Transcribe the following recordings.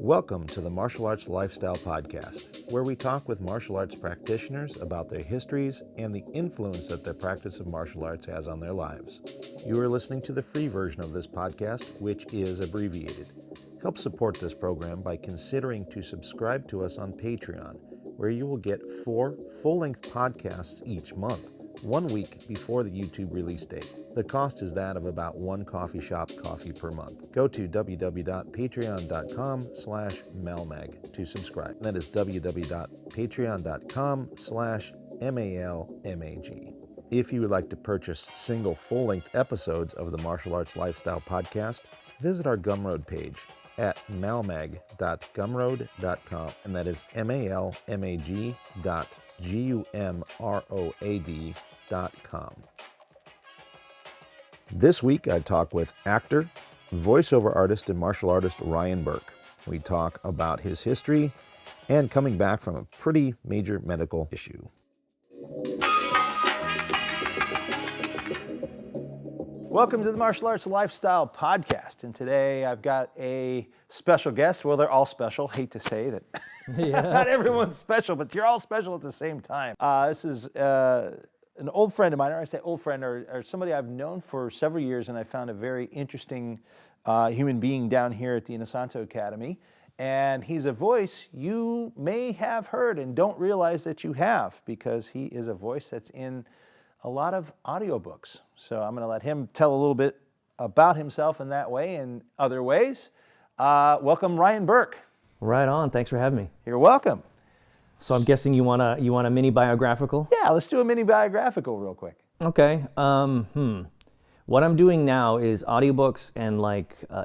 Welcome to the Martial Arts Lifestyle Podcast, where we talk with martial arts practitioners about their histories and the influence that their practice of martial arts has on their lives. You are listening to the free version of this podcast, which is abbreviated. Help support this program by considering to subscribe to us on Patreon, where you will get 4 full-length podcasts each month, 1 week before the YouTube release date. The cost is that of about 1 coffee shop coffee per month. Go to www.patreon.com/malmag to subscribe. That is www.patreon.com/malmag. If you would like to purchase single full-length episodes of the Martial Arts Lifestyle Podcast, visit our Gumroad page at malmag.gumroad.com, and that is malmag.gumroad.com. This week I talk with actor, voiceover artist, and martial artist Ryan Burke. We talk about his history and coming back from a pretty major medical issue. Welcome to the Martial Arts Lifestyle Podcast, and today I've got a special guest. Well, they're all special. Hate to say that not everyone's special, but you're all special at the same time. This is an old friend of mine, or I say old friend, or somebody I've known for several years, and I found a very interesting human being down here at the Inosanto Academy. And he's a voice you may have heard and don't realize that you have, because he is a voice that's in a lot of audiobooks. So I'm going to let him tell a little bit about himself in that way and other ways. Welcome, Ryan Burke. Right on. Thanks for having me. You're welcome. So I'm guessing you want a mini biographical? Yeah, let's do a mini biographical real quick. Okay. What I'm doing now is audiobooks and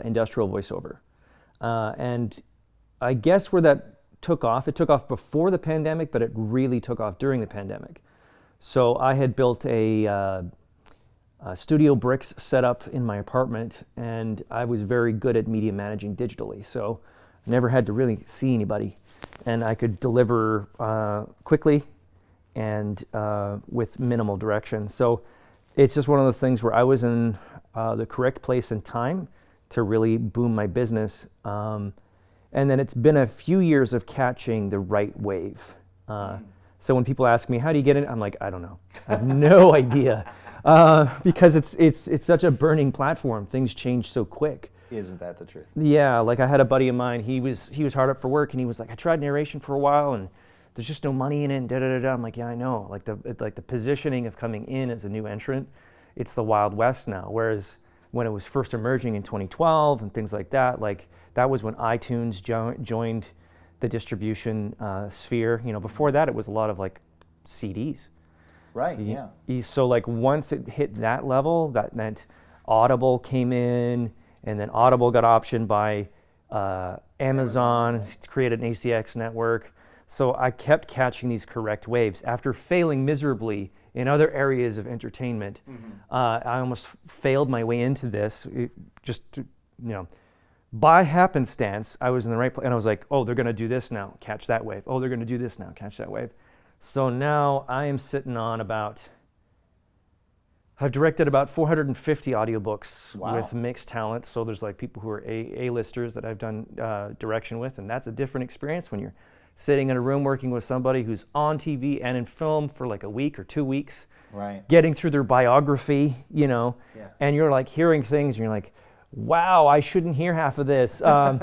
industrial voiceover. And I guess where that took off, it took off before the pandemic, but it really took off during the pandemic. So I had built a studio bricks setup in my apartment, and I was very good at media managing digitally. So I never had to really see anybody, and I could deliver quickly and with minimal direction. So it's just one of those things where I was in the correct place and time to really boom my business. And then it's been a few years of catching the right wave. So when people ask me, how do you get in? I'm like, I don't know. I have no idea. Because it's such a burning platform. Things change so quick. Isn't that the truth? Yeah, like I had a buddy of mine, he was hard up for work, and he was like, I tried narration for a while and there's just no money in it, and da-da-da-da. I'm like, yeah, I know. Like the positioning of coming in as a new entrant, it's the Wild West now. Whereas when it was first emerging in 2012 and things like that, that was when iTunes joined the distribution sphere. Before that, it was a lot of CDs. Right, yeah. So once it hit that level, that meant Audible came in, and then Audible got optioned by Amazon, created an ACX network. So I kept catching these correct waves. After failing miserably in other areas of entertainment, I almost failed my way into this. By happenstance, I was in the right place, and I was like, oh, they're going to do this now, catch that wave. Oh, they're going to do this now, catch that wave. So now I am sitting on I've directed about 450 audiobooks with mixed talent. So there's people who are A-listers that I've done direction with, and that's a different experience when you're sitting in a room working with somebody who's on TV and in film for a week or 2 weeks, getting through their biography, and you're hearing things, and you're like, wow, I shouldn't hear half of this. And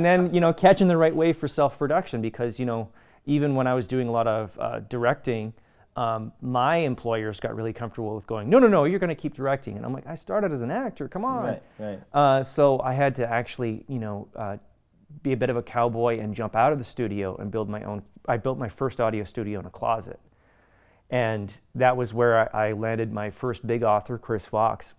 then catching the right wave for self-production, because, even when I was doing a lot of directing, my employers got really comfortable with going, no, you're going to keep directing. And I'm like, I started as an actor, come on. Right. So I had to actually, be a bit of a cowboy and jump out of the studio and build my own. I built my first audio studio in a closet. And that was where I landed my first big author, Chris Fox.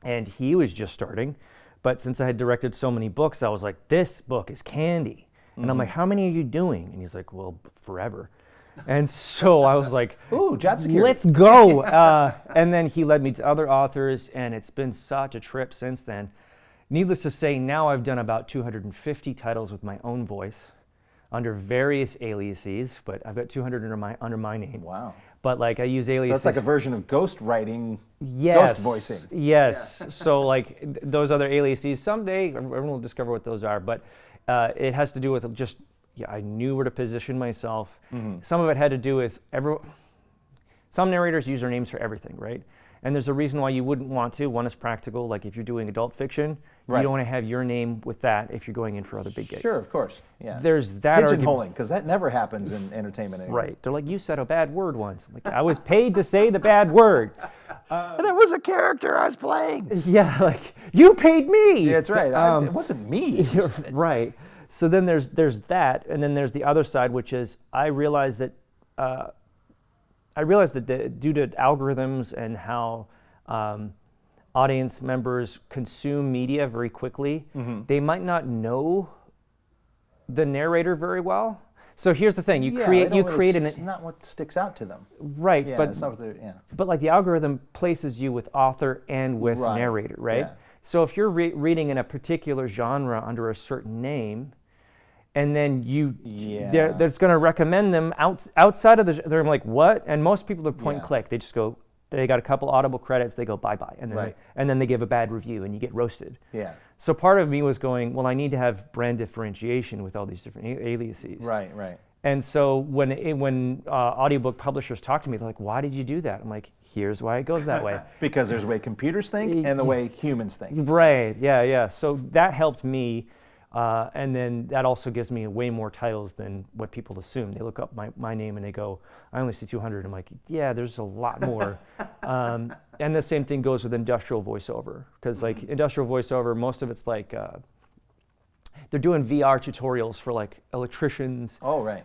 And he was just starting. But since I had directed so many books, I was like, this book is candy. And I'm like, how many are you doing? And he's like, well, forever. And so I was like, ooh, job security. Let's go. And then he led me to other authors, and it's been such a trip since then. Needless to say, now I've done about 250 titles with my own voice under various aliases, but I've got 200 under my name. Wow. But like I use aliases. So it's like a version of ghost writing, yes, ghost voicing. Yes. Yeah. So like those other aliases, someday everyone will discover what those are. But it has to do with just, I knew where to position myself. Mm-hmm. Some of it had to do with some narrators use their names for everything, right? And there's a reason why you wouldn't want to. One is practical, like if you're doing adult fiction, right. You don't want to have your name with that if you're going in for other big gigs. Sure, of course. Yeah. There's that pigeonholing, because that never happens in entertainment anymore. Right. They're like, you said a bad word once. I'm like, I was paid to say the bad word. And it was a character I was playing. Yeah, like, you paid me. Yeah, that's right. It wasn't me. Right. So then there's that, and then there's the other side, which is I realized that due to algorithms and how audience members consume media very quickly, mm-hmm. they might not know the narrator very well. So here's the thing: it's not what sticks out to them, right? Yeah, but it's not what but like the algorithm places you with author and with narrator, right? Yeah. So if you're reading in a particular genre under a certain name, and then that's going to recommend them outside of they're like, what? And most people are point and click. They just go, they got a couple Audible credits, they go bye-bye. And then they give a bad review and you get roasted. Yeah. So part of me was going, well, I need to have brand differentiation with all these different aliases. Right, right. And so when audiobook publishers talk to me, they're like, why did you do that? I'm like, here's why it goes that way. Because there's the way computers think and the way humans think. Right, yeah. So that helped me. And then that also gives me way more titles than what people assume. They look up my name and they go, I only see 200. I'm like, yeah, there's a lot more. And the same thing goes with industrial voiceover. Because like industrial voiceover, most of it's like, they're doing VR tutorials for like electricians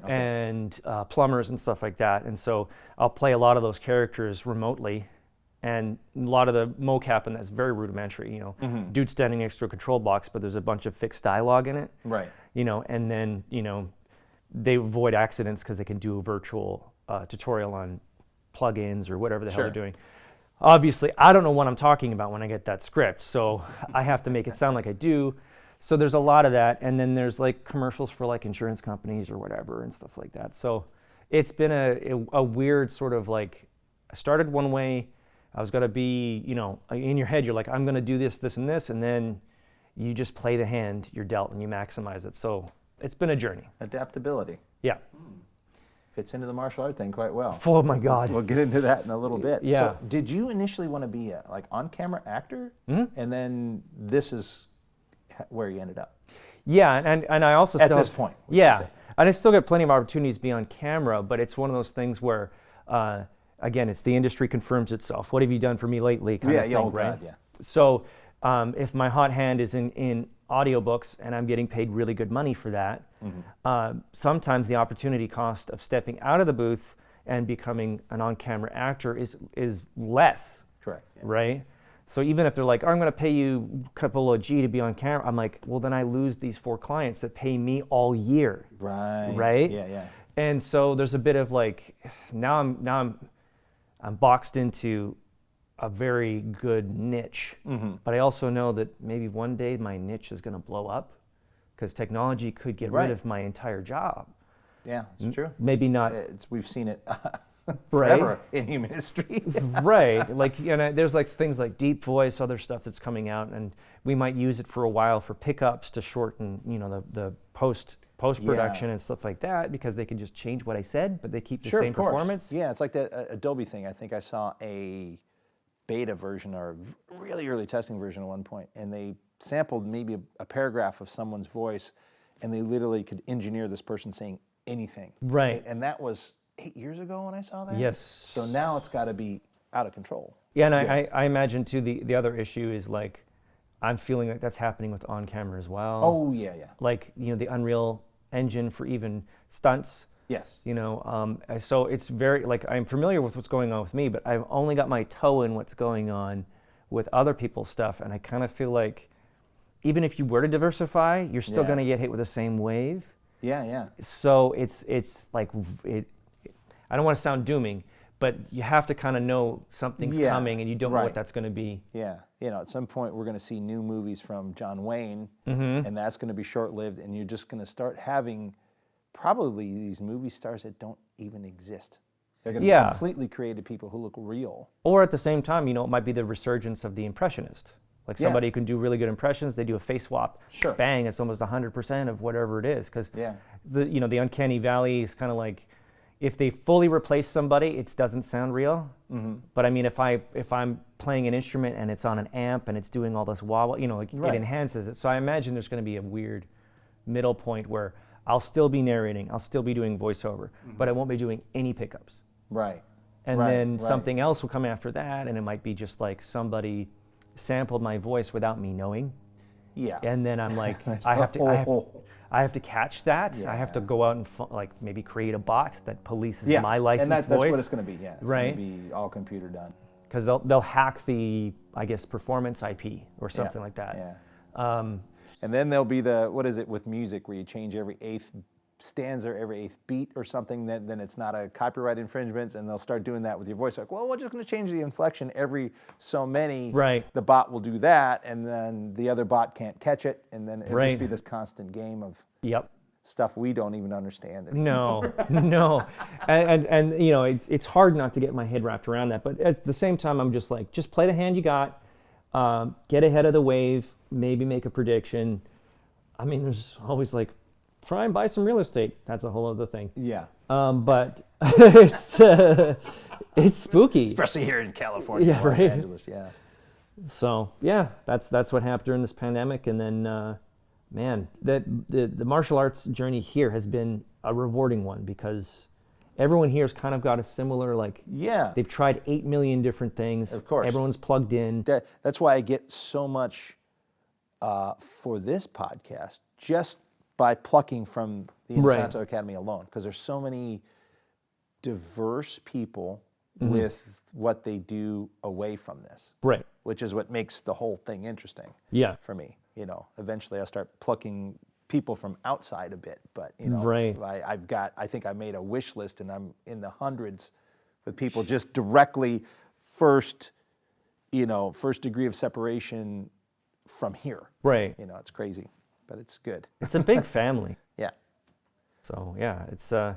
and plumbers and stuff like that. And so I'll play a lot of those characters remotely. And a lot of the mocap, and that's very rudimentary, mm-hmm. Dude standing next to a control box, but there's a bunch of fixed dialogue in it. Right. And then, they avoid accidents because they can do a virtual tutorial on plugins or whatever the hell they're doing. Obviously, I don't know what I'm talking about when I get that script, so I have to make it sound like I do. So there's a lot of that, and then there's like commercials for like insurance companies or whatever and stuff like that. So it's been a weird sort of like, I started one way, I was going to be, in your head, you're like, I'm going to do this, this, and this, and then you just play the hand you're dealt and you maximize it. So it's been a journey. Adaptability. Yeah. Fits into the martial art thing quite well. Oh my God. We'll get into that in a little bit. Yeah. So did you initially want to be a on-camera actor? Mm-hmm. And then this is where you ended up? Yeah, and I also at this point. Yeah, and I still get plenty of opportunities to be on camera, but it's one of those things where, again, it's the industry confirms itself. What have you done for me lately? Kind of thing, right? Yeah. So if my hot hand is in audiobooks and I'm getting paid really good money for that, mm-hmm. Sometimes the opportunity cost of stepping out of the booth and becoming an on-camera actor is less. Correct. Yeah. Right? So even if they're like, I'm going to pay you a couple of G to be on camera, I'm like, well, then I lose these 4 clients that pay me all year. Right. Right? Yeah. And so there's a bit of like, now I'm boxed into a very good niche, mm-hmm. but I also know that maybe one day my niche is going to blow up because technology could get rid of my entire job. Yeah, it's true. Maybe not. We've seen it forever in human history. Right. Like, there's like things like deep voice, other stuff that's coming out, and we might use it for a while for pickups to shorten, the post-production and stuff like that, because they can just change what I said, but they keep the same performance. Yeah, it's like that Adobe thing. I think I saw a beta version or a really early testing version at one point, and they sampled maybe a paragraph of someone's voice, and they literally could engineer this person saying anything. Right. And that was 8 years ago when I saw that. Yes. So now it's got to be out of control. Yeah, and I imagine too the other issue is like, I'm feeling like that's happening with on camera as well. Oh yeah. Like the Unreal Engine for even stunts. Yes. So it's very like I'm familiar with what's going on with me, but I've only got my toe in what's going on with other people's stuff, and I kind of feel like even if you were to diversify, you're still going to get hit with the same wave. Yeah. So it's like I don't want to sound dooming, but you have to kind of know something's coming, and you don't know what that's going to be. Yeah. At some point we're going to see new movies from John Wayne, mm-hmm. and that's going to be short-lived, and you're just going to start having probably these movie stars that don't even exist They're going to be completely created people who look real. Or at the same time, it might be the resurgence of the impressionist. Like somebody who can do really good impressions, they do a face swap, bang, it's almost 100% of whatever it is. Because the uncanny valley is kind of like, if they fully replace somebody, it doesn't sound real. But I mean, if I'm playing an instrument and it's on an amp and it's doing all this wah, it enhances it. So I imagine there's going to be a weird middle point where I'll still be narrating, I'll still be doing voiceover, but I won't be doing any pickups. Right. And then something else will come after that, and it might be just like somebody sampled my voice without me knowing. Yeah. And then I'm like, I have to catch that. Yeah. I have to go out and maybe create a bot that polices my licensed voice. And that's what it's going to be. Yeah. It's going to be all computer done. Because they'll hack the, I guess, performance IP or something like that. Yeah. And then there'll be what is it with music where you change every eighth stanza or every eighth beat or something, then it's not a copyright infringement, and they'll start doing that with your voice. Like, well, we're just going to change the inflection every so many. Right. The bot will do that, and then the other bot can't catch it, and then it'll just be this constant game of stuff we don't even understand anymore. No. And it's hard not to get my head wrapped around that, but at the same time, I'm just like, just play the hand you got, get ahead of the wave, maybe make a prediction. I mean, there's always like, try and buy some real estate. That's a whole other thing. Yeah. But it's spooky. Especially here in California, Los Angeles, yeah. So, that's what happened during this pandemic. And then, the martial arts journey here has been a rewarding one because everyone here has kind of got a similar, they've tried 8 million different things. Of course. Everyone's plugged in. That's why I get so much for this podcast, just by plucking from the Insanto Academy alone, because there's so many diverse people with what they do away from this. Right. Which is what makes the whole thing interesting. Yeah. For me, eventually I'll start plucking people from outside a bit, but I think I made a wish list, and I'm in the hundreds with people just directly first degree of separation from here. Right. It's crazy. But it's good. It's a big family. Yeah. So it's I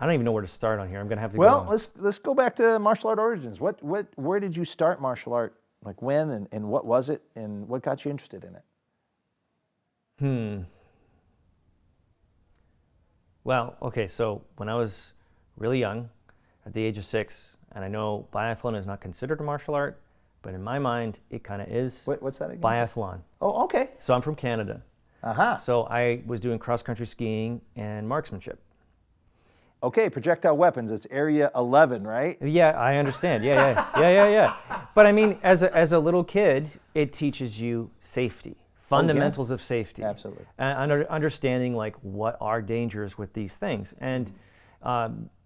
don't even know where to start on here. I'm gonna have to. Well, let's go back to martial art origins. Where did you start martial art? Like when and what was it, and what got you interested in it? Well, okay. So when I was really young, at the age of 6, and I know biathlon is not considered a martial art, but in my mind, it kind of is. What's that again? Biathlon. Oh, okay. So I'm from Canada. Uh-huh. So I was doing cross-country skiing and marksmanship. Okay, projectile weapons. It's Area 11, right? Yeah, I understand. Yeah. But I mean, as a little kid, it teaches you safety, fundamentals of safety. Absolutely. And understanding what are dangers with these things. And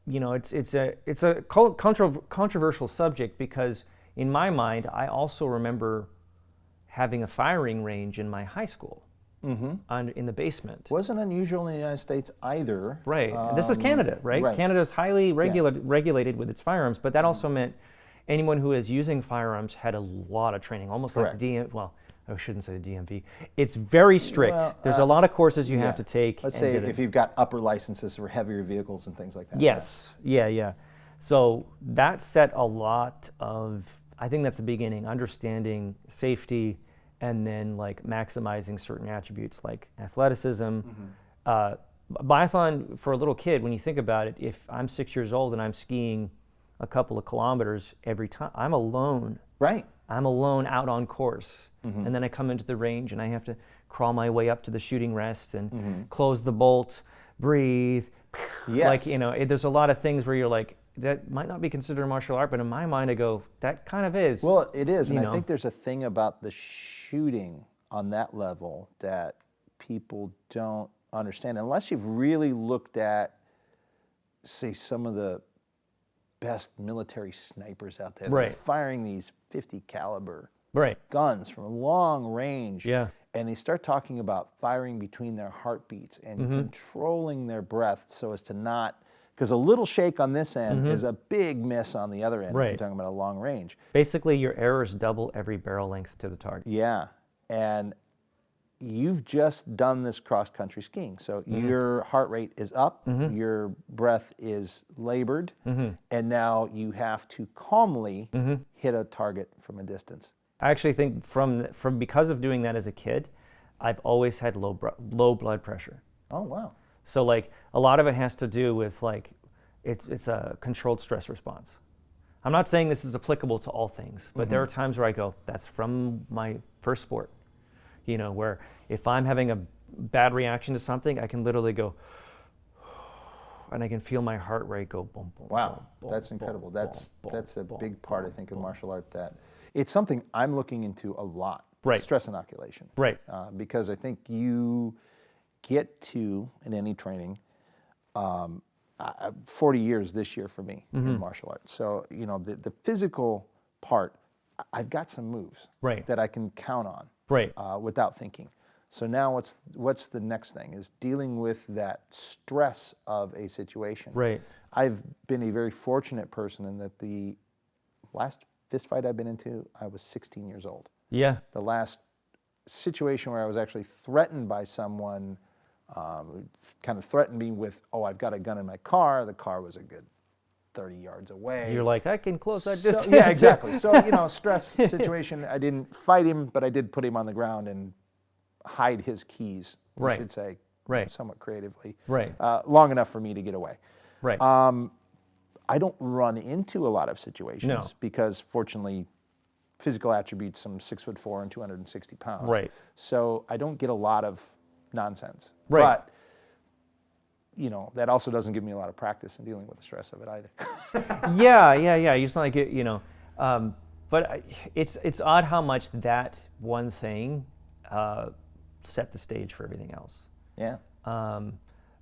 it's a controversial subject because in my mind, I also remember having a firing range in my high school in the basement. Wasn't unusual in the United States either. Right. This is Canada, right? Canada is highly regulated with its firearms, but that also meant anyone who is using firearms had a lot of training, almost like the I shouldn't say the DMV. It's very strict. There's a lot of courses you have to take. Let's say if you've got upper licenses for heavier vehicles and things like that. Yes. Yeah. So that set a lot of, I think that's the beginning, understanding safety and then maximizing certain attributes like athleticism. Biathlon, for a little kid, when you think about it, if I'm 6 years old and I'm skiing a couple of kilometers every time, I'm alone. Right. I'm alone out on course. And then I come into the range and I have to crawl my way up to the shooting rest and close the bolt, breathe. Yes. There's a lot of things where you're like, that might not be considered a martial art, but in my mind I go, that kind of is. Well, it is, and I think there's a thing about the shooting on that level that people don't understand, unless you've really looked at, say, some of the best military snipers out there. Right. They're firing these 50 caliber guns from a long range. Yeah. And they start talking about firing between their heartbeats and controlling their breath so as to not, because a little shake on this end is a big miss on the other end if you're talking about a long range. Basically, your errors double every barrel length to the target. Yeah. And you've just done this cross-country skiing. So your heart rate is up, your breath is labored, and now you have to calmly hit a target from a distance. I actually think from because of doing that as a kid, I've always had low blood pressure. Oh, wow. So like a lot of it has to do with like it's a controlled stress response. I'm not saying this is applicable to all things, but there are times where I go, that's from my first sport. You know, where if I'm having a bad reaction to something, I can literally go, and I can feel my heart rate go boom, boom. Wow, boom, that's boom, incredible. boom, That's boom, a boom, big part, I boom, think, of boom. martial art. That it's something I'm looking into a lot. Right. Stress inoculation. Right. Because I think you get to, in any training, 40 years this year for me in martial arts. So, you know, the physical part, I've got some moves that I can count on without thinking. So now what's the next thing is dealing with that stress of a situation. Right. I've been a very fortunate person in that the last fist fight I've been into, I was 16 years old. Yeah. The last situation where I was actually threatened by someone, kind of threatened me with, oh, I've got a gun in my car. The car was a good 30 yards away. You're like, I can close that So, distance. yeah, exactly. So, you know, stress situation. I didn't fight him, but I did put him on the ground and hide his keys, I should say, somewhat creatively, long enough for me to get away. Right. I don't run into a lot of situations because, fortunately, physical attributes, I'm 6'4" and 260 pounds. Right. So I don't get a lot of nonsense. Right. But, you know, that also doesn't give me a lot of practice in dealing with the stress of it either. Yeah. It's not like it, you know, but it's odd how much that one thing set the stage for everything else. Yeah.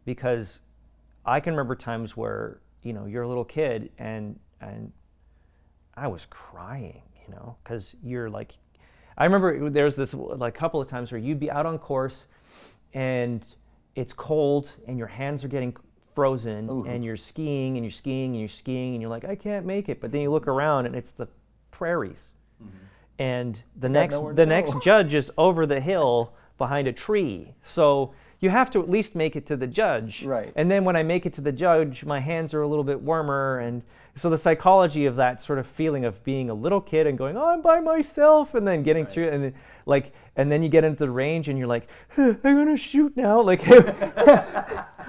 Because I can remember times where, you know, you're a little kid and I was crying, you know, because you're like, I remember there's this like couple of times where you'd be out on course and it's cold and your hands are getting frozen and you're skiing and you're skiing and you're skiing and you're like, I can't make it. But then you look around and it's the prairies. And the next judge is over the hill behind a tree. So you have to at least make it to the judge. Right. And then when I make it to the judge, my hands are a little bit warmer. And so the psychology of that sort of feeling of being a little kid and going, oh, I'm by myself, and then getting through it, and then, like, and then you get into the range and you're like, I'm gonna shoot now. Like,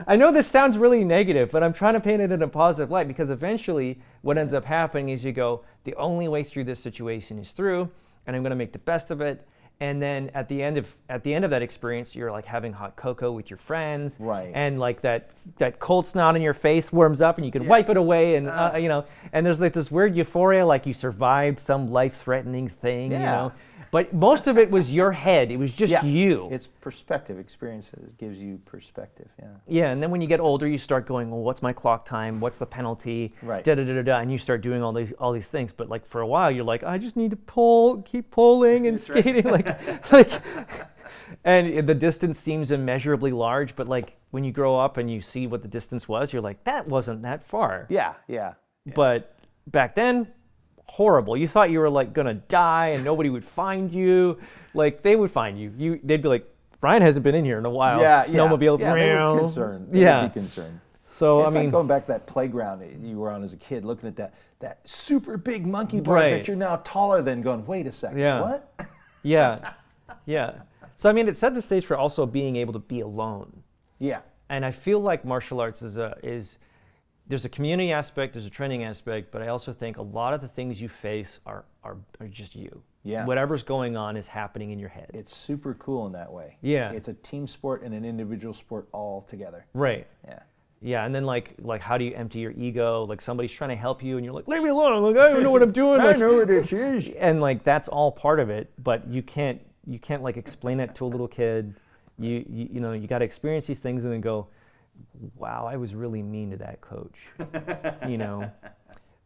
I know this sounds really negative, but I'm trying to paint it in a positive light, because eventually what ends up happening is you go, the only way through this situation is through, and I'm gonna make the best of it. And then at the end of that experience, you're like having hot cocoa with your friends, and like that cold snot in your face warms up, and you can wipe it away, and you know, and there's like this weird euphoria, like you survived some life-threatening thing, you know. But most of it was your head. It was just you. It's perspective. Experiences gives you perspective. Yeah. Yeah, and then when you get older, you start going, well, what's my clock time? What's the penalty? And you start doing all these things. But like for a while, you're like, I just need to keep pulling and skating, like, and the distance seems immeasurably large. But like when you grow up and you see what the distance was, you're like, that wasn't that far. Yeah. But back then, horrible. You thought you were like gonna die and nobody would find you. Like they would find you. They'd be like, Ryan hasn't been in here in a while. Snowmobile. Yeah, they were concerned. They would be concerned. So it's I mean, like going back to that playground you were on as a kid, looking at that super big monkey bars that you're now taller than, going, wait a second, what? Yeah. So I mean, it set the stage for also being able to be alone. Yeah. And I feel like martial arts is there's a community aspect, there's a training aspect, but I also think a lot of the things you face are just you. Yeah. Whatever's going on is happening in your head. It's super cool in that way. Yeah. It's a team sport and an individual sport all together. Right. Yeah. Yeah, and then like how do you empty your ego? Like somebody's trying to help you and you're like, leave me alone. Like, I don't know what I'm doing. I know what it is. And like that's all part of it, but you can't like explain it to a little kid. You know, you got to experience these things and then go, wow, I was really mean to that coach, you know,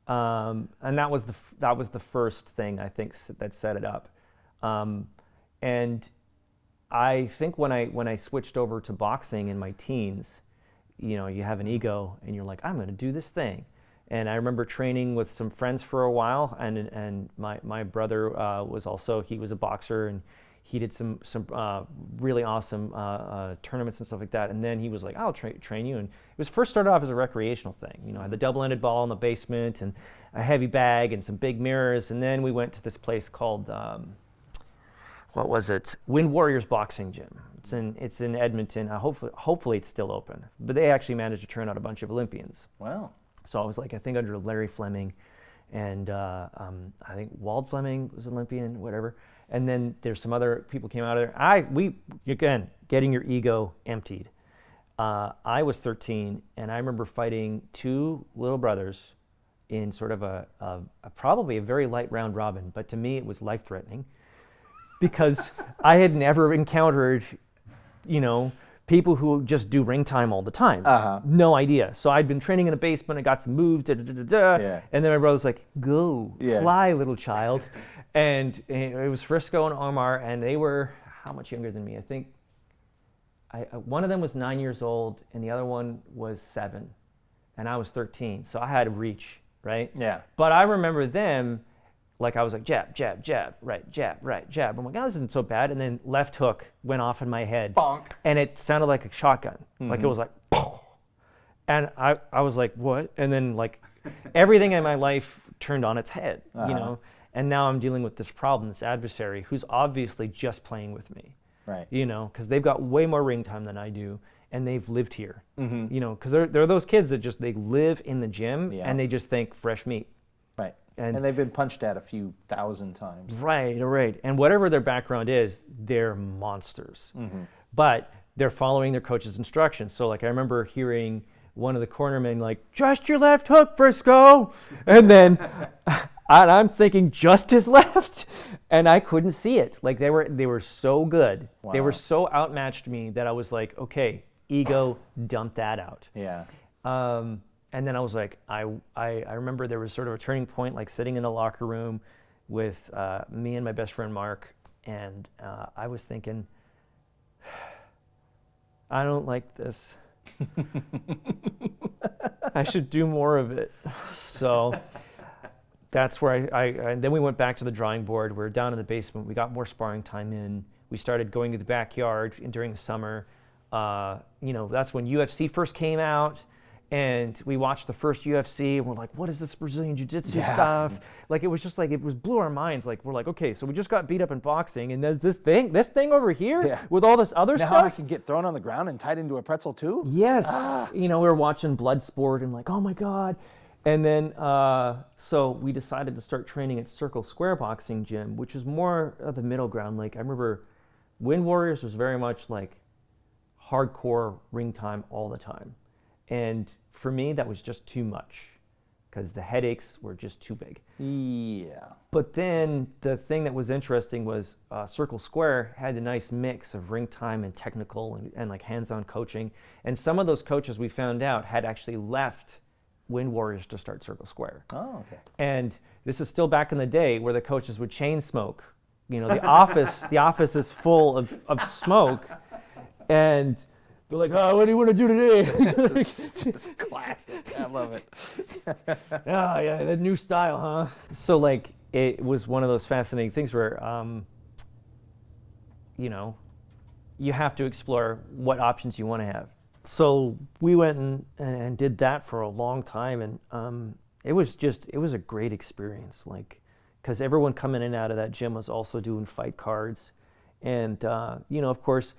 and that was the first thing I think that set it up, and I think when I switched over to boxing in my teens, you know, you have an ego and you're like, I'm going to do this thing, and I remember training with some friends for a while, and my brother he was a boxer, and he did some really awesome tournaments and stuff like that. And then he was like, I'll train you. And it was first started off as a recreational thing. You know, I had the double-ended ball in the basement and a heavy bag and some big mirrors. And then we went to this place called, what was it? Wind Warriors Boxing Gym. It's in Edmonton. Hopefully it's still open. But they actually managed to turn out a bunch of Olympians. Wow. So I was like, I think under Larry Fleming, and I think Wald Fleming was Olympian, whatever. And then there's some other people came out of there. Again, getting your ego emptied. I was 13, and I remember fighting two little brothers in sort of a probably a very light round robin, but to me it was life-threatening because I had never encountered, people who just do ring time all the time. No idea. So I'd been training in a basement, I got to move, and then my brother was like, go, fly, little child. And it was Frisco and Omar, and they were how much younger than me? I think one of them was 9 years old, and the other one was 7, and I was 13. So I had to reach, right? Yeah. But I remember them, like I was like jab, jab, jab, right, jab. I'm like, oh, this isn't so bad. And then left hook went off in my head. Bonk. And it sounded like a shotgun. Like it was like, poof. And I was like, what? And then like everything in my life turned on its head, And now I'm dealing with this problem, this adversary who's obviously just playing with me. Right. Because they've got way more ring time than I do, and they've lived here. Because they're those kids that they live in the gym and they just think fresh meat. Right. And they've been punched at a few thousand times. Right. And whatever their background is, they're monsters. But they're following their coach's instructions. So like I remember hearing one of the cornermen like, just your left hook, Frisco. And then and I'm thinking just his left. And I couldn't see it. Like they were so good. Wow. They were so outmatched me that I was like, okay, ego, dump that out. Yeah. And then I was like, I remember there was sort of a turning point, like sitting in a locker room with me and my best friend Mark, and I was thinking, I don't like this. I should do more of it. So that's where I then we went back to the drawing board. We were down in the basement. We got more sparring time in. We started going to the backyard during the summer. That's when UFC first came out. And we watched the first UFC, and we're like, what is this Brazilian Jiu-Jitsu stuff? Like, it was just like, blew our minds. Like, we're like, okay, so we just got beat up in boxing, and there's this thing over here with all this other stuff? Now I can get thrown on the ground and tied into a pretzel too? Yes. We were watching Bloodsport and like, oh my God. And then, so we decided to start training at Circle Square Boxing Gym, which is more of the middle ground. Like, I remember Wind Warriors was very much like hardcore ring time all the time. And for me, that was just too much because the headaches were just too big. Yeah. But then the thing that was interesting was Circle Square had a nice mix of ring time and technical and like hands-on coaching. And some of those coaches we found out had actually left Wind Warriors to start Circle Square. Oh, okay. And this is still back in the day where the coaches would chain smoke. The office is full of smoke. And they're like, oh, what do you want to do today? This is just classic. I love it. Oh, yeah, that new style, huh? So, like, it was one of those fascinating things where, you have to explore what options you want to have. So we went and did that for a long time, and it was a great experience, like, because everyone coming in and out of that gym was also doing fight cards. And, of course,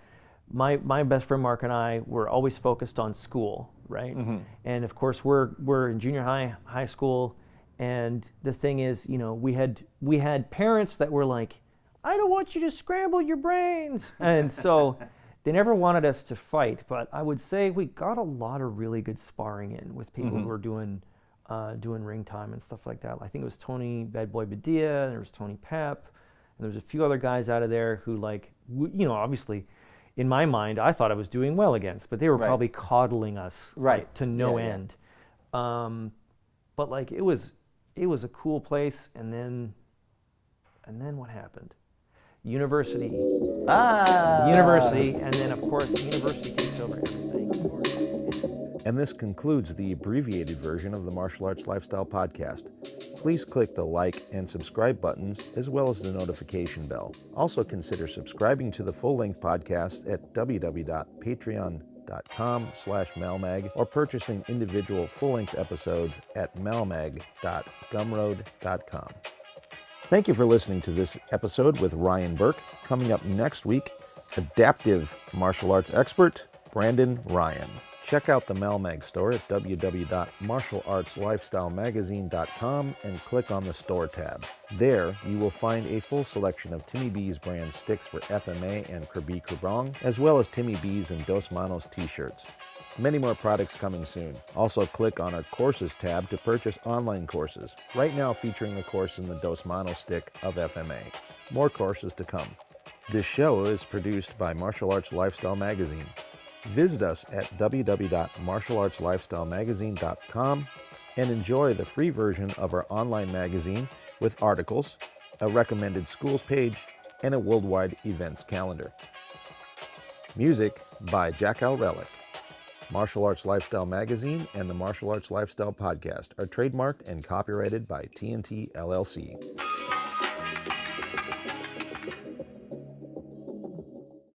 my best friend Mark and I were always focused on school, right? And of course we're in junior high school, and the thing is, we had parents that were like, I don't want you to scramble your brains, and so they never wanted us to fight. But I would say we got a lot of really good sparring in with people who were doing ring time and stuff like that. I think it was Tony Bad Boy Badia, and there was Tony Pep, and there was a few other guys out of there who, like, obviously, in my mind, I thought I was doing well against, but they were probably coddling us to no end. But like it was a cool place, and then what happened? University, and then of course the university takes over everything. And this concludes the abbreviated version of the Martial Arts Lifestyle Podcast. please click the like and subscribe buttons as well as the notification bell. Also consider subscribing to the full-length podcast at www.patreon.com/malmag or purchasing individual full-length episodes at malmag.gumroad.com. Thank you for listening to this episode with Ryan Burke. Coming up next week, adaptive martial arts expert Brandon Ryan. Check out the Malmag store at www.martialartslifestylemagazine.com and click on the store tab. There, you will find a full selection of Timmy B's brand sticks for FMA and Krabi Krabong, as well as Timmy B's and Dos Manos t-shirts. Many more products coming soon. Also click on our courses tab to purchase online courses, right now featuring a course in the Dos Manos stick of FMA. More courses to come. This show is produced by Martial Arts Lifestyle Magazine. Visit us at www.martialartslifestylemagazine.com and enjoy the free version of our online magazine with articles, a recommended schools page, and a worldwide events calendar. Music by Jackal Relic. Martial Arts Lifestyle Magazine and the Martial Arts Lifestyle Podcast are trademarked and copyrighted by TNT LLC.